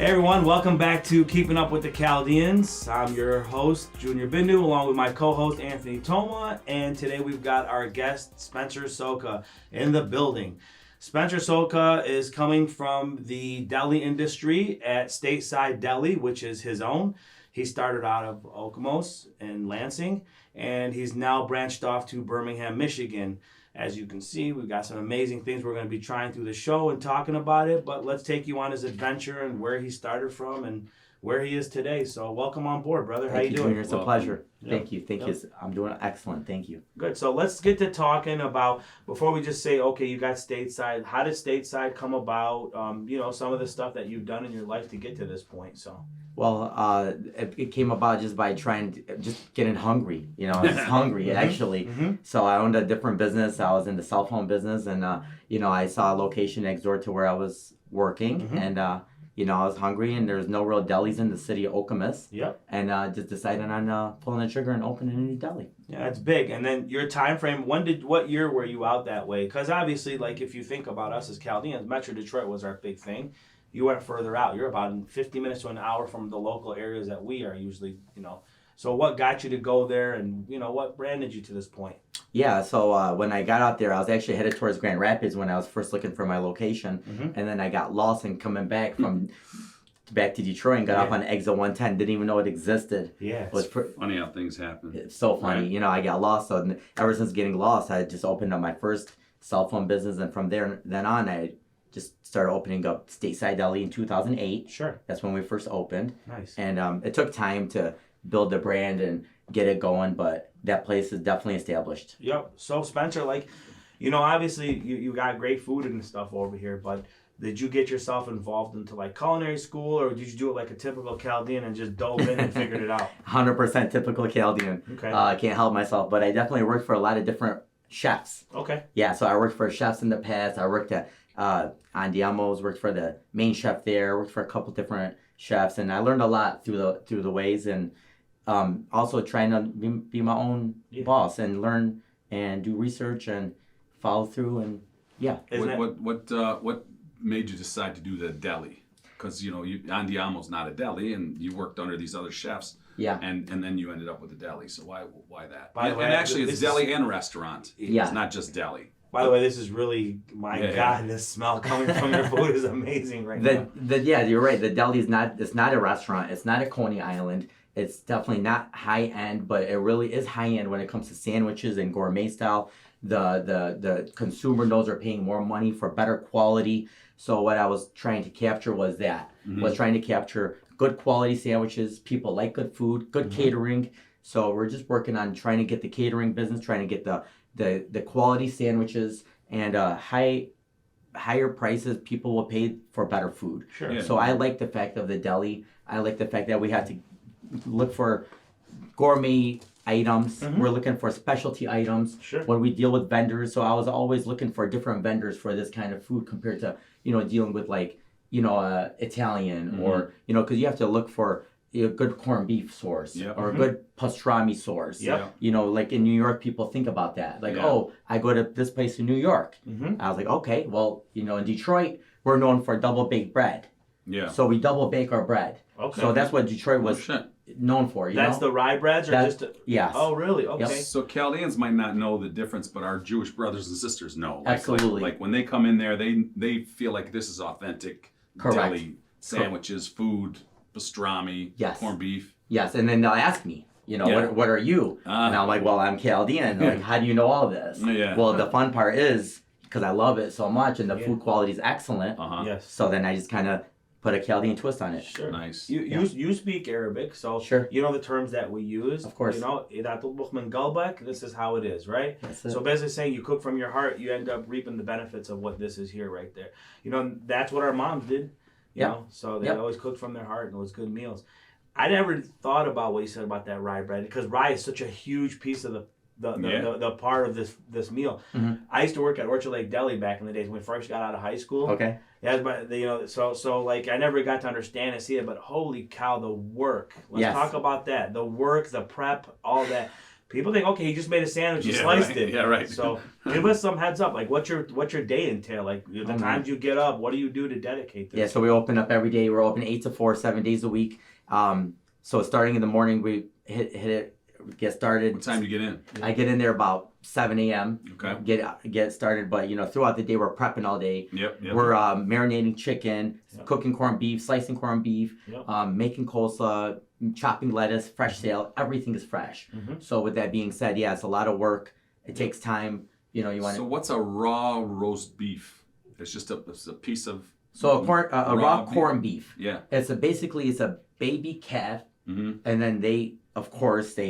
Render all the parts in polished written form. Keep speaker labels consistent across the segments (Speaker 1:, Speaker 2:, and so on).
Speaker 1: Hey everyone, welcome back to Keeping Up with the Chaldeans. I'm your host, Junior Bindu, along with my co-host, Anthony Toma, and today we've got our guest, Spencer Soka, in the building. Spencer Soka is coming from the deli industry at Stateside Deli, which is his own. He started out of Okemos in Lansing, and he's now branched off to Birmingham, Michigan. As you can see, we've got some amazing things we're going to be trying through the show and talking about it, but let's take you on his adventure and where he started from and where he is today. So welcome on board, brother. How you doing?
Speaker 2: Junior. It's a pleasure.
Speaker 1: Yep.
Speaker 2: Thank you. Thank you. I'm doing excellent. Thank you.
Speaker 1: Good. So let's get to talking about, before we just say, okay, you got Stateside. How did Stateside come about? Some of the stuff that you've done in your life to get to this point. So.
Speaker 2: Well, it came about just by just getting hungry. I was hungry actually.
Speaker 1: Mm-hmm.
Speaker 2: So I owned a different business. I was in the cell phone business, and I saw a location next door to where I was working,
Speaker 1: Mm-hmm.
Speaker 2: and I was hungry, and there's no real delis in the city of Okemos.
Speaker 1: Yep.
Speaker 2: And just decided on pulling the trigger and opening a new deli.
Speaker 1: Yeah, it's big. And then your time frame, what year were you out that way? Because obviously, like if you think about us as Chaldeans, Metro Detroit was our big thing. You went further out. You're about 50 minutes to an hour from the local areas that we are usually, So what got you to go there, and, what branded you to this point?
Speaker 2: Yeah, so when I got out there, I was actually headed towards Grand Rapids when I was first looking for my location.
Speaker 1: Mm-hmm.
Speaker 2: And then I got lost and coming back back to Detroit and got off on exit 110. Didn't even know it existed.
Speaker 1: Yeah.
Speaker 2: It was
Speaker 3: funny how things happen.
Speaker 2: It's so funny.
Speaker 3: Right?
Speaker 2: I got lost. So ever since getting lost, I just opened up my first cell phone business. And from then on, I just started opening up Stateside Deli in 2008.
Speaker 1: Sure.
Speaker 2: That's when we first opened.
Speaker 1: Nice.
Speaker 2: And it took time to build the brand and get it going, but that place is definitely established.
Speaker 1: Yep. So Spencer, obviously you got great food and stuff over here, but did you get yourself involved into culinary school, or did you do it like a typical Chaldean and just dove in and figured it out?
Speaker 2: 100% typical Chaldean.
Speaker 1: Okay.
Speaker 2: I can't help myself, but I definitely worked for a lot of different chefs.
Speaker 1: Okay.
Speaker 2: Yeah, so I worked for chefs in the past. I worked at Okemos, worked for the main chef there, worked for a couple different chefs, and I learned a lot through the ways, and also trying to be my own boss and learn and do research and follow through, and yeah.
Speaker 3: What made you decide to do the deli? Because Andiamo's not a deli, and you worked under these other chefs.
Speaker 2: Yeah.
Speaker 3: And then you ended up with the deli. So why that?
Speaker 1: By the way,
Speaker 3: actually, it's deli and restaurant.
Speaker 2: Yeah.
Speaker 3: It's not just deli.
Speaker 1: By the way, this is really, God, this smell coming from your food is amazing right now.
Speaker 2: Yeah, you're right. The deli is not a restaurant. It's not a Coney Island. It's definitely not high end, but it really is high end when it comes to sandwiches and gourmet style. The consumer knows they're paying more money for better quality. So what I was trying to capture was trying to capture good quality sandwiches. People like good food, good catering. So we're just working on trying to get the catering business, trying to get the quality sandwiches and higher prices. People will pay for better food.
Speaker 1: Sure.
Speaker 3: Yeah.
Speaker 2: So I like the fact of the deli. I like the fact that we have to look for gourmet items. We're looking for specialty items.
Speaker 1: Sure.
Speaker 2: When we deal with vendors. So I was always looking for different vendors for this kind of food compared to dealing with Italian or because you have to look for a good corned beef source or a good pastrami source.
Speaker 1: Yep.
Speaker 2: Like in New York, people think about that. I go to this place in New York. I was like, okay, well, in Detroit, we're known for double baked bread.
Speaker 3: Yeah.
Speaker 2: So we double bake our bread.
Speaker 1: Okay.
Speaker 2: So that's what Detroit was known for.
Speaker 1: That's the rye breads, or
Speaker 2: Yes.
Speaker 1: Oh, really? Okay.
Speaker 2: Yep.
Speaker 3: So Chaldeans might not know the difference, but our Jewish brothers and sisters know.
Speaker 2: Absolutely.
Speaker 3: Like when they come in there, they feel like this is authentic deli sandwiches, food, pastrami, corned beef.
Speaker 2: Yes, and then they'll ask me, what are you? And I'm like, well, I'm Chaldean. Like, how do you know all this?
Speaker 3: Yeah.
Speaker 2: Well, the fun part is, because I love it so much and the food quality is excellent,
Speaker 1: Yes.
Speaker 2: so then I just kind of put a Chaldean twist on it.
Speaker 1: Sure.
Speaker 3: Nice.
Speaker 1: You speak Arabic, so
Speaker 2: Sure.
Speaker 1: you know the terms that we use.
Speaker 2: Of course.
Speaker 1: This is how it is, right?
Speaker 2: That's it.
Speaker 1: So basically saying you cook from your heart, you end up reaping the benefits of what this is here right there. That's what our moms did. So they always cooked from their heart, and it was good meals. I never thought about what you said about that rye bread, because rye is such a huge piece of the part of this meal. I used to work at Orchard Lake Deli back in the days when we first got out of high school.
Speaker 2: Okay.
Speaker 1: Yeah, but so I never got to understand and see it, but holy cow, the work. Let's talk about that. The work, the prep, all that. people think, okay, he just made a sandwich, he
Speaker 3: Yeah,
Speaker 1: sliced
Speaker 3: right.
Speaker 1: it.
Speaker 3: Yeah, right.
Speaker 1: So give us some heads up. Like, what's your day entail? Like, the times you get up, what do you do to dedicate this?
Speaker 2: Yeah, so we open up every day. We're open 8 to 4, 7 days a week. So starting in the morning, we hit it, get started.
Speaker 3: What time do you get in?
Speaker 2: I get in there about 7 a.m.
Speaker 3: Okay.
Speaker 2: Get started, but throughout the day we're prepping all day.
Speaker 3: Yep.
Speaker 2: We're marinating chicken, cooking corned beef, slicing corned beef, making coleslaw, chopping lettuce, fresh sale. Everything is fresh. So with that being said, yeah, it's a lot of work. It takes time. You want.
Speaker 3: So what's a raw roast beef? It's just a piece of.
Speaker 2: So a raw corned beef.
Speaker 3: Yeah.
Speaker 2: It's a baby calf, and then they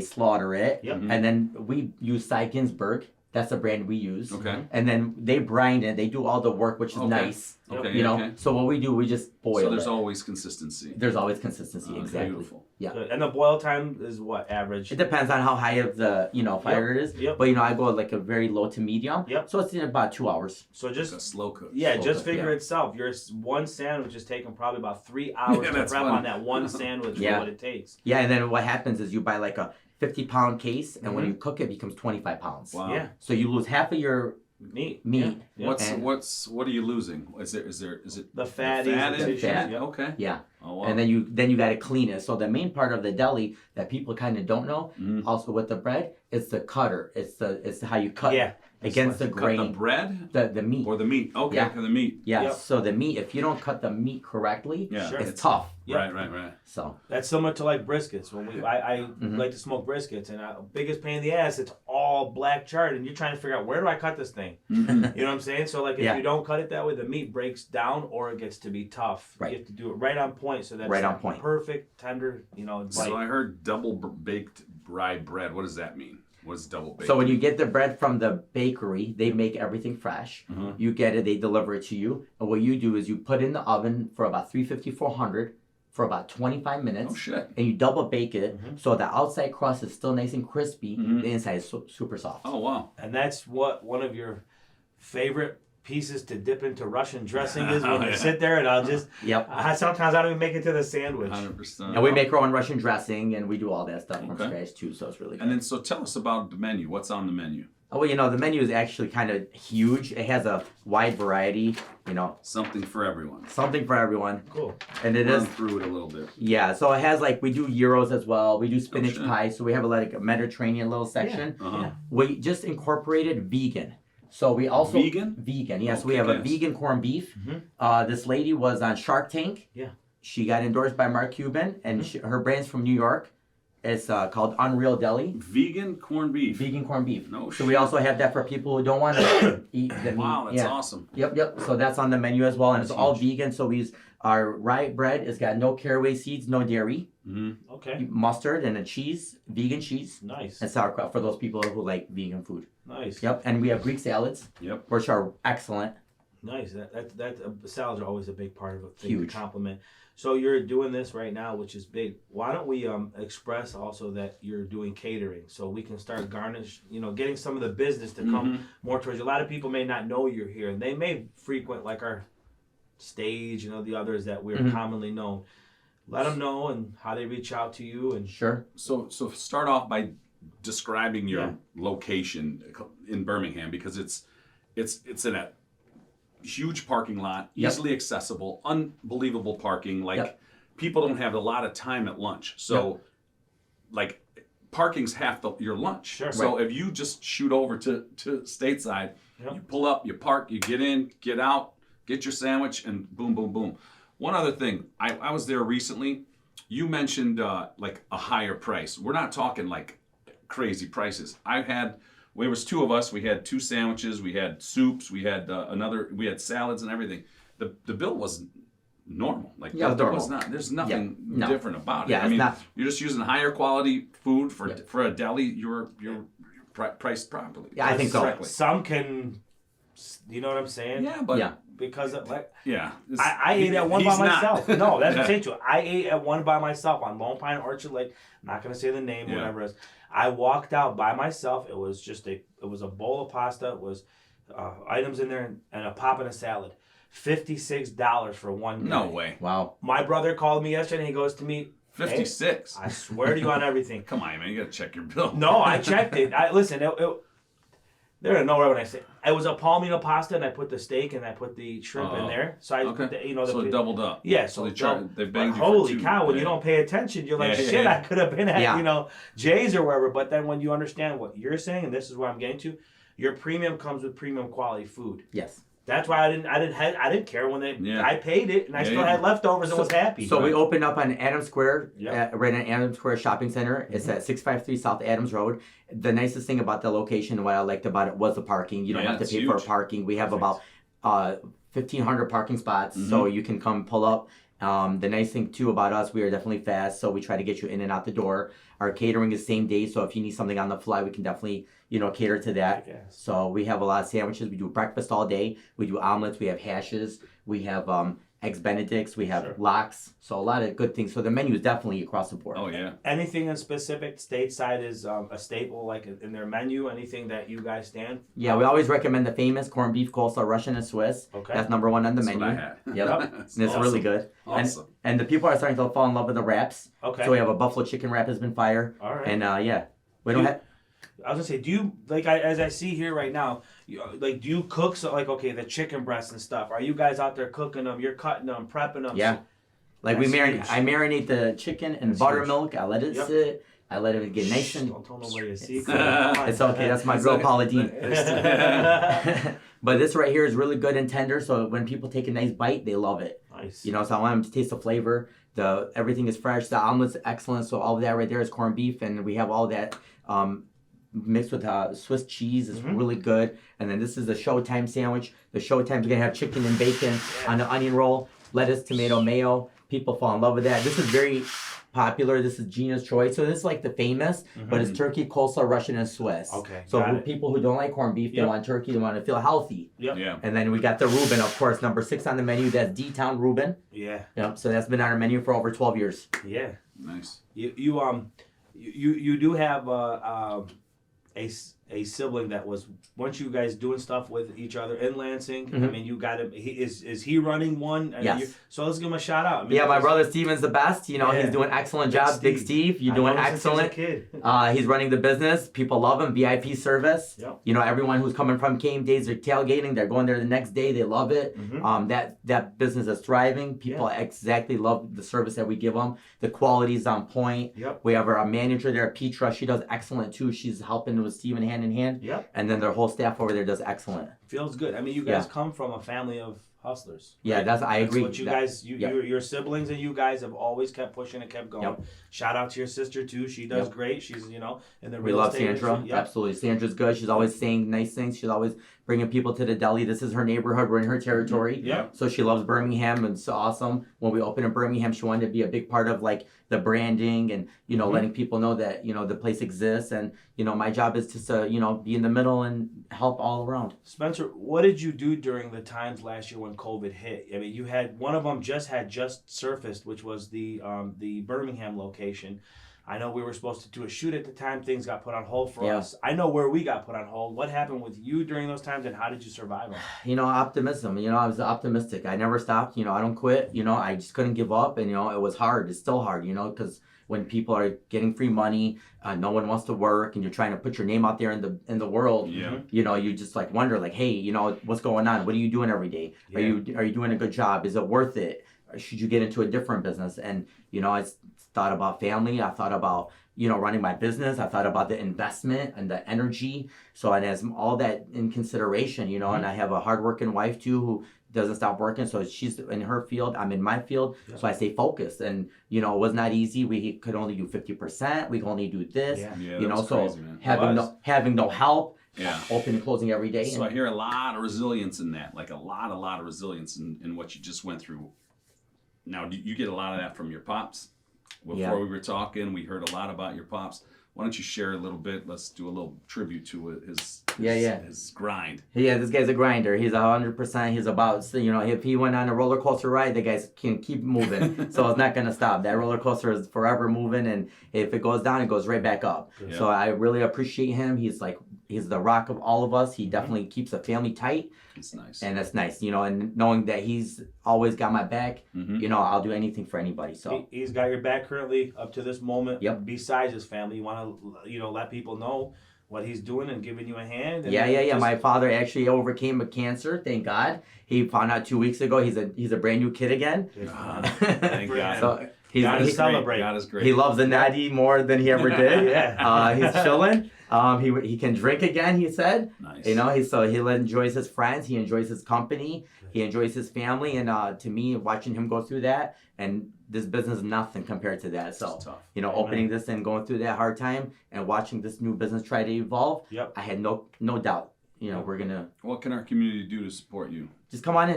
Speaker 2: slaughter it, and then we use Cy Ginsberg. That's the brand we use.
Speaker 3: Okay.
Speaker 2: And then they brine it. They do all the work, which is nice.
Speaker 3: Okay. Okay.
Speaker 2: So what we do, we just boil it.
Speaker 3: So there's always consistency.
Speaker 2: There's always consistency, exactly.
Speaker 3: Beautiful.
Speaker 2: Yeah.
Speaker 1: Good. And the boil time is what, average?
Speaker 2: It depends on how high of the fire it is.
Speaker 1: Yep.
Speaker 2: But I go like a very low to medium.
Speaker 1: Yep.
Speaker 2: So it's in about 2 hours.
Speaker 1: So just
Speaker 3: a slow cook.
Speaker 1: Yeah,
Speaker 2: Slow
Speaker 1: just
Speaker 2: cook,
Speaker 1: figure
Speaker 2: yeah.
Speaker 1: itself. Your one sandwich is taking probably about 3 hours to prep
Speaker 3: that's funny.
Speaker 1: on that one sandwich for what it takes.
Speaker 2: Yeah, and then what happens is you buy like a 50-pound case, and when you cook it, becomes 25 pounds.
Speaker 3: Wow.
Speaker 1: Yeah.
Speaker 2: So you lose half of your
Speaker 1: Meat.
Speaker 2: meat.
Speaker 1: Yeah.
Speaker 3: What are you losing? Is it
Speaker 1: The fatty,
Speaker 3: fat in?
Speaker 1: tissues,
Speaker 2: fat.
Speaker 1: yeah.
Speaker 3: Okay.
Speaker 2: Yeah.
Speaker 3: Oh, wow.
Speaker 2: And then you got to clean it. So the main part of the deli that people kind of don't know, also with the bread, it's the cutter. It's how you cut against the grain.
Speaker 3: Cut the bread
Speaker 2: The meat.
Speaker 3: or the meat? Okay,
Speaker 2: Yeah.
Speaker 3: the meat.
Speaker 2: Yeah.
Speaker 1: Yep.
Speaker 2: So the meat, if you don't cut the meat correctly,
Speaker 3: Yeah.
Speaker 1: Sure.
Speaker 2: it's tough.
Speaker 1: Yep.
Speaker 3: Right.
Speaker 2: So
Speaker 1: That's similar to like briskets. When I like to smoke briskets, and biggest pain in the ass, it's all black charred, and you're trying to figure out, where do I cut this thing? You know what I'm saying? So like if you don't cut it that way, the meat breaks down or it gets to be tough.
Speaker 2: Right.
Speaker 1: You have to do it right on point, so that's
Speaker 2: Right on point.
Speaker 1: perfect, tender.
Speaker 3: So I heard double baked rye bread. What does that mean? What is double baked?
Speaker 2: So when you get the bread from the bakery, they make everything fresh. You get it, they deliver it to you. And what you do is you put it in the oven for about 350, 400 for about 25 minutes.
Speaker 3: Oh, shit.
Speaker 2: And you double bake it so the outside crust is still nice and crispy. The inside is super soft.
Speaker 3: Oh, wow.
Speaker 1: And that's what one of your favorite pieces to dip into Russian dressing is when you sit there, and I'll just sometimes I don't even make it to the sandwich.
Speaker 3: 100%.
Speaker 2: And we make our own Russian dressing, and we do all that stuff from scratch too, so it's really good.
Speaker 3: And then, so tell us about the menu. What's on the menu?
Speaker 2: Oh, well, the menu is actually kind of huge. It has a wide variety,
Speaker 3: Something for everyone.
Speaker 2: something for everyone.
Speaker 1: Cool.
Speaker 2: And it
Speaker 3: Run
Speaker 2: is,
Speaker 3: through it a little bit.
Speaker 2: yeah, so it has we do gyros as well. We do spinach
Speaker 3: shit.
Speaker 2: pie, so we have a Mediterranean little section.
Speaker 3: Uh-huh.
Speaker 2: We just incorporated vegan. So we also
Speaker 3: Vegan?
Speaker 2: Vegan, yes.
Speaker 3: Okay,
Speaker 2: We have a
Speaker 3: yes.
Speaker 2: vegan corned beef. This lady was on Shark Tank.
Speaker 1: Yeah.
Speaker 2: She got endorsed by Mark Cuban, and her brand's from New York. It's called Unreal Deli.
Speaker 3: Vegan corned beef.
Speaker 2: Vegan corned beef.
Speaker 3: No
Speaker 2: So we
Speaker 3: shit.
Speaker 2: also have that for people who don't want to eat the meat.
Speaker 3: Wow, that's
Speaker 2: yeah.
Speaker 3: awesome.
Speaker 2: Yep. So that's on the menu as well, and
Speaker 1: That's
Speaker 2: it's all
Speaker 1: huge.
Speaker 2: vegan. So our rye bread has got no caraway seeds, no dairy,
Speaker 1: Okay.
Speaker 2: mustard, and a cheese, vegan cheese,
Speaker 1: Nice.
Speaker 2: and sauerkraut for those people who like vegan food.
Speaker 1: Nice.
Speaker 2: Yep. And we have Greek salads,
Speaker 3: Yep.
Speaker 2: which are excellent.
Speaker 1: Nice. That salads are always a big part of a thing
Speaker 2: Huge.
Speaker 1: to compliment. So you're doing this right now, which is big. Why don't we express also that you're doing catering, so we can start getting some of the business to come more towards you. A lot of people may not know you're here, and they may frequent like our stage, the others that we're commonly known. Let them know and how they reach out to you. And
Speaker 2: Sure.
Speaker 3: So start off by describing your location in Birmingham, because it's in a huge parking lot, easily accessible, unbelievable parking. People don't have a lot of time at lunch, so parking's half your lunch.
Speaker 1: Sure.
Speaker 3: So if you just shoot over to Stateside, you pull up, you park, you get in, get out, get your sandwich, and boom, boom, boom. One other thing, I was there recently. You mentioned a higher price. We're not talking crazy prices. There was two of us. We had 2 sandwiches. We had soups. We had we had salads and everything. The bill was normal. There's nothing different about it.
Speaker 2: Yeah, it's not.
Speaker 3: You're just using higher quality food for a deli. You're priced properly.
Speaker 2: Yeah, I think so.
Speaker 3: Correctly.
Speaker 1: some can, you know what I'm saying?
Speaker 3: Yeah, but
Speaker 1: Because
Speaker 3: I
Speaker 1: ate at one by myself. No, that's what I'm saying to you. I ate at one by myself on Lone Pine Orchard Lake. I'm not gonna say the name, whatever it is. I walked out by myself. It was just it was a bowl of pasta. It was items in there and a pop and a salad. $56 for one.
Speaker 3: No way.
Speaker 2: Wow.
Speaker 1: My brother called me yesterday and he goes to me,
Speaker 3: 56.
Speaker 1: I swear to you on everything.
Speaker 3: Come on, man. You got to check your bill.
Speaker 1: No, I checked it. Listen, they're nowhere when I say it was a palmito pasta, and I put the steak and I put the shrimp in there. So
Speaker 3: so it doubled up.
Speaker 1: Yeah,
Speaker 3: so they
Speaker 1: but
Speaker 3: banged you
Speaker 1: holy
Speaker 3: for 2.
Speaker 1: cow! When you don't pay attention, you're like, shit. I could have been at Jay's or wherever. But then when you understand what you're saying, and this is what I'm getting to, your premium comes with premium quality food.
Speaker 2: Yes.
Speaker 1: That's why I didn't care when I paid it, and I still had leftovers and was happy.
Speaker 2: So we opened up on Adams Square,
Speaker 1: Yep.
Speaker 2: right on Adams Square Shopping Center. It's at 653 South Adams Road. The nicest thing about the location, what I liked about it, was the parking. You don't have to pay for parking. We have about 1,500 parking spots, so you can come pull up. The nice thing too about us, we are definitely fast, so we try to get you in and out the door. Our catering is same day, so if you need something on the fly, we can definitely cater to that.
Speaker 1: Yes.
Speaker 2: So we have a lot of sandwiches. We do breakfast all day. We do omelets. We have hashes. We have eggs Benedicts. We have lox. So a lot of good things. So the menu is definitely across the board.
Speaker 3: Oh yeah.
Speaker 1: Anything in specific, Stateside is a staple, like in their menu. Anything that you guys stand?
Speaker 2: Yeah, we always recommend the famous corned beef coleslaw Russian and Swiss.
Speaker 1: Okay.
Speaker 2: That's number one on the
Speaker 3: That's
Speaker 2: menu.
Speaker 3: what I had.
Speaker 2: Yep. And it's really good.
Speaker 3: Awesome.
Speaker 2: And the people are starting to fall in love with the wraps.
Speaker 1: Okay.
Speaker 2: So we have a buffalo chicken wrap has been fire.
Speaker 1: All right.
Speaker 2: And we don't have.
Speaker 1: I was gonna say, do you as I see here right now, do you cook the chicken breasts and stuff? Are you guys out there cooking them? You're cutting them, prepping them.
Speaker 2: Yeah. Like
Speaker 1: That's
Speaker 2: I
Speaker 1: huge.
Speaker 2: marinate the chicken in
Speaker 1: That's
Speaker 2: buttermilk. I let it sit. I let it get nice and.
Speaker 1: Don't tell nobody your secret.
Speaker 2: It's okay. That's my girl Paula Dean. But this right here is really good and tender. So when people take a nice bite, they love it.
Speaker 1: Nice.
Speaker 2: So I want them to taste the flavor. Everything is fresh. The omelet's excellent. So all of that right there is corned beef, and we have all that mixed with Swiss cheese. It's really good. And then this is the Showtime sandwich. The Showtime's gonna have chicken and bacon on the onion roll, lettuce, tomato, mayo. People fall in love with that. This is very popular. This is Gina's choice. So this is like the famous, but it's turkey, coleslaw, Russian, and Swiss.
Speaker 1: Okay.
Speaker 2: So for people who don't like corned beef, they want turkey, they want to feel healthy.
Speaker 1: Yep.
Speaker 3: Yeah.
Speaker 2: And then we got the Reuben, of course, number 6 on the menu. That's D-Town Reuben.
Speaker 1: Yeah.
Speaker 2: Yep. So that's been on our menu for over 12 years.
Speaker 1: Yeah.
Speaker 3: Nice.
Speaker 1: You do have a sibling that was, weren't you guys doing stuff with each other in Lansing? I mean, you got him. Is he running one?
Speaker 2: Yes.
Speaker 1: So let's give him a shout out. I mean,
Speaker 2: My brother Steven's the best. He's doing excellent job. Big Steve, you're doing excellent. He's running the business. People love him. VIP service.
Speaker 1: Yep.
Speaker 2: Everyone who's coming from game days, they're tailgating. They're going there the next day. They love it. That business is thriving. People exactly love the service that we give them. The quality is on point.
Speaker 1: Yep.
Speaker 2: We have our manager there, Petra. She does excellent too. She's helping with Steven hand in hand.
Speaker 1: Yep.
Speaker 2: And then their whole staff over there does excellent.
Speaker 1: Feels good. I mean, you guys come from a family of hustlers.
Speaker 2: Yeah,
Speaker 1: right?
Speaker 2: I agree.
Speaker 1: What you guys, your siblings and you guys have always kept pushing and kept going.
Speaker 2: Yep.
Speaker 1: Shout out to your sister too. She does great. She's in the
Speaker 2: We
Speaker 1: real
Speaker 2: love
Speaker 1: estate
Speaker 2: Sandra.
Speaker 1: industry. Yep.
Speaker 2: Absolutely. Sandra's good. She's always saying nice things. She's always bringing people to the deli. This is her neighborhood. We're in her territory.
Speaker 1: Yeah.
Speaker 2: So she loves Birmingham, and it's awesome. When we opened in Birmingham, she wanted to be a big part of like the branding and letting people know that the place exists. And my job is just to be in the middle and help all around.
Speaker 1: Spencer, what did you do during the times last year when COVID hit? I mean, you had one of them just surfaced, which was the Birmingham location. I know we were supposed to do a shoot at the time. Things got put on hold for us. I know where we got put on hold. What happened with you during those times, and how did you survive them?
Speaker 2: Optimism. I was optimistic. I never stopped. I don't quit. I just couldn't give up, and it was hard. It's still hard. Because when people are getting free money, no one wants to work, and you're trying to put your name out there in the world. Yeah. You just like wonder, like, hey, what's going on? What are you doing every day? Yeah. Are you doing a good job? Is it worth it? Or should you get into a different business? And I thought about family. I thought about running my business. I thought about the investment and the energy. So and as all that in consideration, and I have a hardworking wife too who doesn't stop working. So she's in her field, I'm in my field. Yeah. So I stay focused. And it was not easy. We could only do 50%. We could only do this.
Speaker 3: Yeah.
Speaker 2: So
Speaker 3: crazy,
Speaker 2: having no help.
Speaker 3: Yeah.
Speaker 2: Open and closing every day.
Speaker 3: So I hear a lot of resilience in that, like a lot of resilience in what you just went through. Now, do you get a lot of that from your pops? Before we were talking, we heard a lot about your pops. Why don't you share a little bit? Let's do a little tribute to his grind.
Speaker 2: Yeah, this guy's a grinder. He's 100%. He's about, if he went on a roller coaster ride, the guys can keep moving. So it's not going to stop. That roller coaster is forever moving. And if it goes down, it goes right back up. Yeah. So I really appreciate him. He's he's the rock of all of us. He definitely keeps the family tight.
Speaker 3: It's nice.
Speaker 2: And that's nice, you know, and knowing that he's always got my back, you know, I'll do anything for anybody. So
Speaker 1: He's got your back currently up to this moment.
Speaker 2: Yep.
Speaker 1: Besides his family, you want to, you know, let people know what he's doing and giving you a hand. And
Speaker 2: yeah. My father actually overcame a cancer. Thank God. He found out 2 weeks ago. He's a brand new kid again.
Speaker 3: Thank God.
Speaker 2: So
Speaker 1: God is celebrate.
Speaker 3: God is great.
Speaker 2: he loves the natty more than he ever did.
Speaker 1: Yeah.
Speaker 2: He's chilling. He can drink again. He said.
Speaker 3: Nice.
Speaker 2: You know, he enjoys his friends. He enjoys his company. He enjoys his family. And to me, watching him go through that, and this business is nothing compared to that. So,
Speaker 3: It's tough.
Speaker 2: you know, opening this and going through that hard time and watching this new business try to evolve,
Speaker 1: Yep.
Speaker 2: I had no doubt. You know, we're gonna
Speaker 3: What can our community do to support you?
Speaker 2: just come on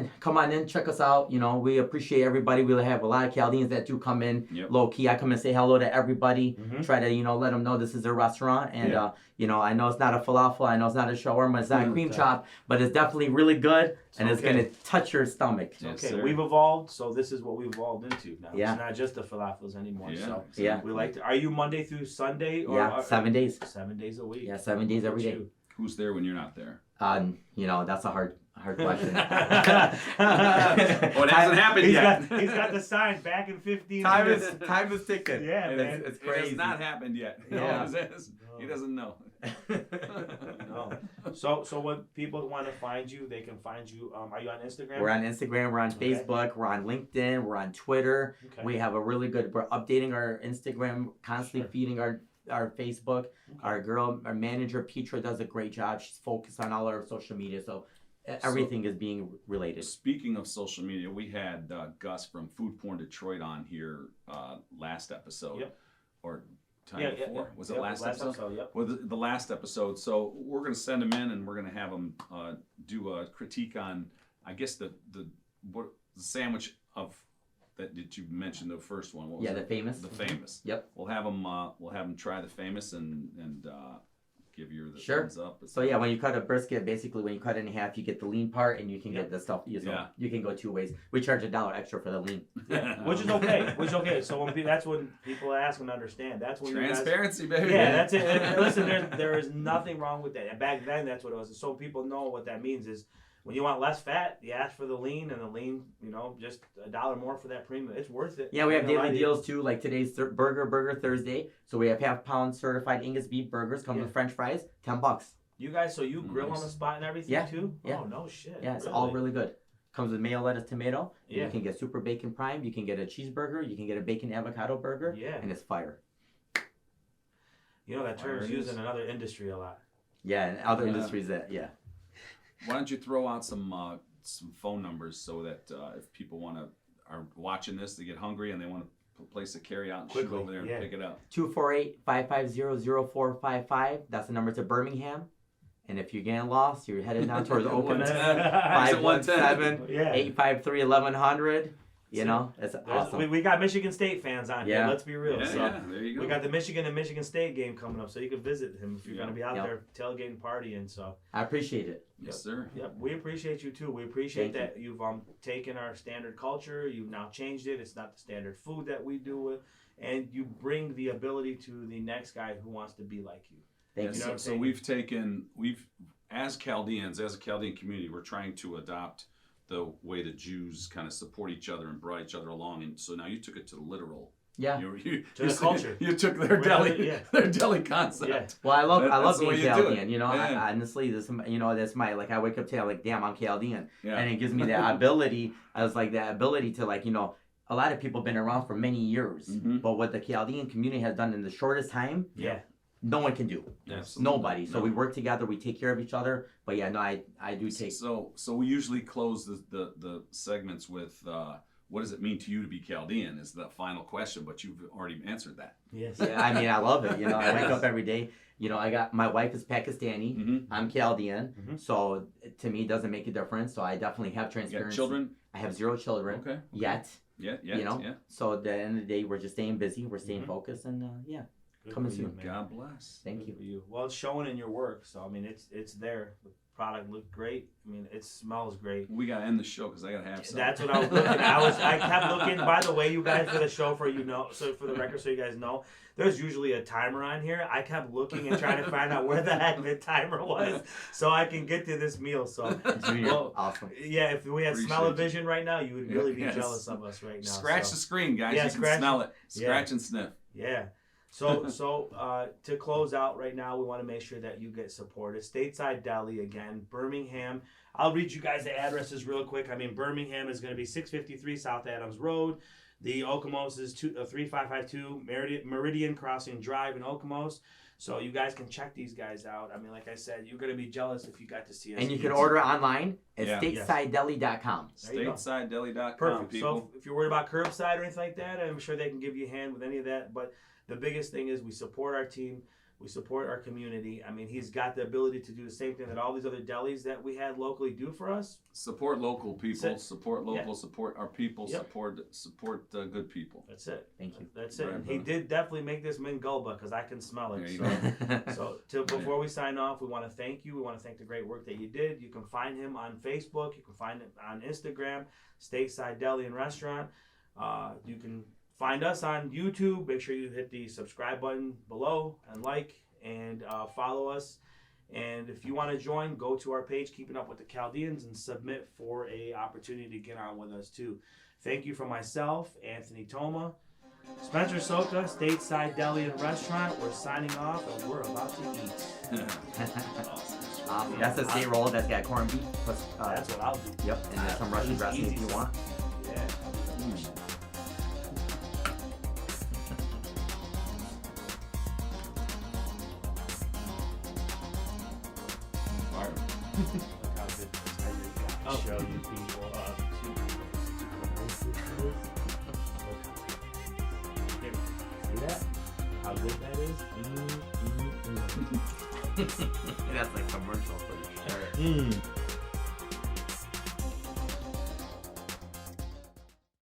Speaker 2: in, check us out. You know, we appreciate everybody. We'll have a lot of Chaldeans that do come in low key. I come and say hello to everybody. Try to, you know, let them know this is a restaurant. And, you know, I know it's not a falafel. I know it's not a shawarma. It's not a cream chop. But it's definitely really good. And it's going to touch your stomach.
Speaker 3: Yes,
Speaker 1: Okay,
Speaker 3: sir.
Speaker 1: we've evolved, so this is what we've evolved into now.
Speaker 2: Yeah.
Speaker 1: It's not just the falafels anymore.
Speaker 3: Yeah,
Speaker 1: So
Speaker 2: yeah.
Speaker 1: we like to. Are you Monday through Sunday? Or
Speaker 2: Yeah, 7 days.
Speaker 1: 7 days a week.
Speaker 2: Yeah, 7 days every day.
Speaker 3: Who's there when you're not there?
Speaker 2: You know, that's a hard question.
Speaker 3: Well, it hasn't happened yet.
Speaker 1: He's got the sign back in 15
Speaker 2: time
Speaker 1: minutes.
Speaker 2: is ticking.
Speaker 1: Yeah, man.
Speaker 2: It's
Speaker 3: It
Speaker 2: crazy.
Speaker 3: has not happened yet.
Speaker 2: Yeah.
Speaker 3: He doesn't know.
Speaker 1: No. So when people want to find you, they can find you. Are you on Instagram?
Speaker 2: We're on Instagram, we're on
Speaker 1: Okay.
Speaker 2: Facebook, we're on LinkedIn, we're on Twitter.
Speaker 1: Okay.
Speaker 2: We have we're updating our Instagram, constantly feeding our Facebook. Our manager Petra does a great job. She's focused on all our social media, so everything is being related.
Speaker 3: Speaking of social media, we had Gus from Food Porn Detroit on here last episode.
Speaker 1: Yep.
Speaker 3: Or time before. Was it last episode?
Speaker 1: Yep.
Speaker 3: Well, the last episode. So we're going to send him in, and we're going to have him do a critique on, I guess, the sandwich of that you mentioned, the first one. What was
Speaker 2: The
Speaker 3: it?
Speaker 2: famous.
Speaker 3: The famous.
Speaker 2: Yep.
Speaker 3: We'll have him try the famous and give you the
Speaker 2: Sure.
Speaker 3: thumbs up.
Speaker 2: So yeah, when you cut a brisket, basically when you cut it in half, you get the lean part and you can get the stuff.
Speaker 3: Yeah.
Speaker 2: You can go two ways. We charge $1 extra for the lean.
Speaker 1: Yeah, which is okay. So that's when people ask and understand. That's when
Speaker 3: Transparency,
Speaker 1: you guys,
Speaker 3: baby.
Speaker 1: Yeah, that's it. And listen, there is nothing wrong with that. And back then, that's what it was. So people know what that means is when you want less fat, you ask for the lean, and the lean, you know, just $1 more for that premium. It's worth it.
Speaker 2: Yeah, we have
Speaker 1: You know,
Speaker 2: daily deals too. Like today's Burger Thursday. So we have half-pound certified Angus beef burgers. Comes with French fries, $10.
Speaker 1: You guys, so you grill on the spot and everything too?
Speaker 2: Yeah.
Speaker 1: Oh no shit.
Speaker 2: Yeah, it's all really good. Comes with mayo, lettuce, tomato.
Speaker 1: Yeah.
Speaker 2: You can get super bacon prime. You can get a cheeseburger. You can get a bacon avocado burger.
Speaker 1: Yeah.
Speaker 2: And it's fire.
Speaker 1: You know that term's used in another industry a lot.
Speaker 2: Yeah, and other industries yeah.
Speaker 3: Why don't you throw out some phone numbers so that if people are watching this, they get hungry and they want to place a carry out and shoot over there and pick it up.
Speaker 2: 248-550-0455. That's the number to Birmingham. And if you're getting lost, you're headed down towards Okemos. 517-853-1100. You know, it's awesome.
Speaker 1: We got Michigan State fans on here. Let's be real.
Speaker 3: Yeah, there you go.
Speaker 1: We got the Michigan and Michigan State game coming up, so you can visit him if you're going to be out there tailgating, partying. So
Speaker 2: I appreciate it.
Speaker 3: Yes, sir.
Speaker 1: Yep, we appreciate you too. We appreciate that you've taken our standard culture, you've now changed it. It's not the standard food that we do with, and you bring the ability to the next guy who wants to be like you.
Speaker 2: Thank you.
Speaker 1: know what I'm
Speaker 3: So
Speaker 1: saying?
Speaker 3: we've as Chaldeans, as a Chaldean community, we're trying to adopt the way the Jews kind of support each other and brought each other along, and so now you took it to the literal.
Speaker 2: Yeah.
Speaker 1: To the culture.
Speaker 3: You took their deli concept.
Speaker 1: Yeah.
Speaker 2: Well, I love
Speaker 3: the way
Speaker 2: being
Speaker 3: you do it.
Speaker 2: Chaldean. You know,
Speaker 3: Yeah.
Speaker 2: I honestly, that's my like. I wake up today, I'm like, damn, I'm Chaldean,
Speaker 3: Yeah.
Speaker 2: and it gives me that ability. I was like that ability to like, you know, a lot of people have been around for many years, but what the Chaldean community has done in the shortest time, no one can do.
Speaker 3: Absolutely.
Speaker 2: Nobody. So we work together. We take care of each other. But yeah, no, I do take.
Speaker 3: So we usually close the segments with what does it mean to you to be Chaldean is the final question, but you've already answered that.
Speaker 1: Yes.
Speaker 2: Yeah, I mean, I love it. You know, I wake up every day. You know, my wife is Pakistani. I'm Chaldean. So to me, it doesn't make a difference. So I definitely have transparency.
Speaker 3: You got children?
Speaker 2: I have 0 children.
Speaker 3: Okay.
Speaker 2: Yet.
Speaker 3: Yeah.
Speaker 2: You know. So at the end of the day, we're just staying busy. We're staying focused, and coming soon.
Speaker 3: God bless.
Speaker 2: Thank you.
Speaker 1: For you. Well, it's showing in your work. So I mean, it's there. product looked great. I mean, it smells great.
Speaker 3: We gotta end the show because I gotta have some.
Speaker 1: That's what I was looking at. I kept looking. By the way, you guys, for the show, so for the record, so you guys know, there's usually a timer on here. I kept looking and trying to find out where the heck the timer was, so I can get to this meal. So, well,
Speaker 2: awesome.
Speaker 1: Yeah, if we had
Speaker 3: Appreciate
Speaker 1: smell-o-vision right now, you would really be
Speaker 3: Yes.
Speaker 1: jealous of us right now.
Speaker 3: Scratch
Speaker 1: so.
Speaker 3: the screen, guys.
Speaker 1: Yeah,
Speaker 3: You can
Speaker 1: scratch
Speaker 3: smell
Speaker 1: it.
Speaker 3: it. Scratch and sniff.
Speaker 1: Yeah. So to close out right now, we want to make sure that you get supported. Stateside Deli, again, Birmingham. I'll read you guys the addresses real quick. I mean, Birmingham is going to be 653 South Adams Road. The Okemos is 3552 Meridian Crossing Drive in Okemos. So you guys can check these guys out. I mean, like I said, you're going to be jealous if you got to see us.
Speaker 2: And you can order online at
Speaker 3: Yeah.
Speaker 2: statesidedeli.com.
Speaker 3: StatesideDeli.com,
Speaker 1: Perfect.
Speaker 3: people.
Speaker 1: So if you're worried about curbside or anything like that, I'm sure they can give you a hand with any of that. But the biggest thing is we support our team. We support our community. I mean, he's got the ability to do the same thing that all these other delis that we had locally do for us.
Speaker 3: Support local people.
Speaker 1: That's it.
Speaker 3: Support local.
Speaker 1: Yeah.
Speaker 3: Support our people.
Speaker 1: Yep.
Speaker 3: Support good people.
Speaker 1: That's it.
Speaker 2: Thank you.
Speaker 1: That's it.
Speaker 3: Right,
Speaker 1: And he
Speaker 3: brother.
Speaker 1: did definitely make this Mingulba because I can smell it.
Speaker 3: There you
Speaker 1: So,
Speaker 3: go.
Speaker 1: before we sign off, we want to thank you. We want to thank the great work that you did. You can find him on Facebook. You can find him on Instagram, Stateside Deli and Restaurant. You can find us on YouTube. Make sure you hit the subscribe button below and like and follow us. And if you want to join, go to our page, Keeping Up with the Chaldeans, and submit for a opportunity to get on with us too. Thank you from myself, Anthony Toma, Spencer Soka, Stateside Deli and Restaurant. We're signing off and we're about to eat.
Speaker 2: Awesome. That's a state roll that's got corned beef plus.
Speaker 1: That's what I'll do.
Speaker 2: Yep, and there's some Russian
Speaker 1: It's
Speaker 2: dressing if
Speaker 1: easy
Speaker 2: you want.
Speaker 1: Yeah.
Speaker 3: Fire.
Speaker 1: Look how good this is. I'll show you people. See that? How good that is?
Speaker 2: That's like commercial for sure.
Speaker 1: Mm.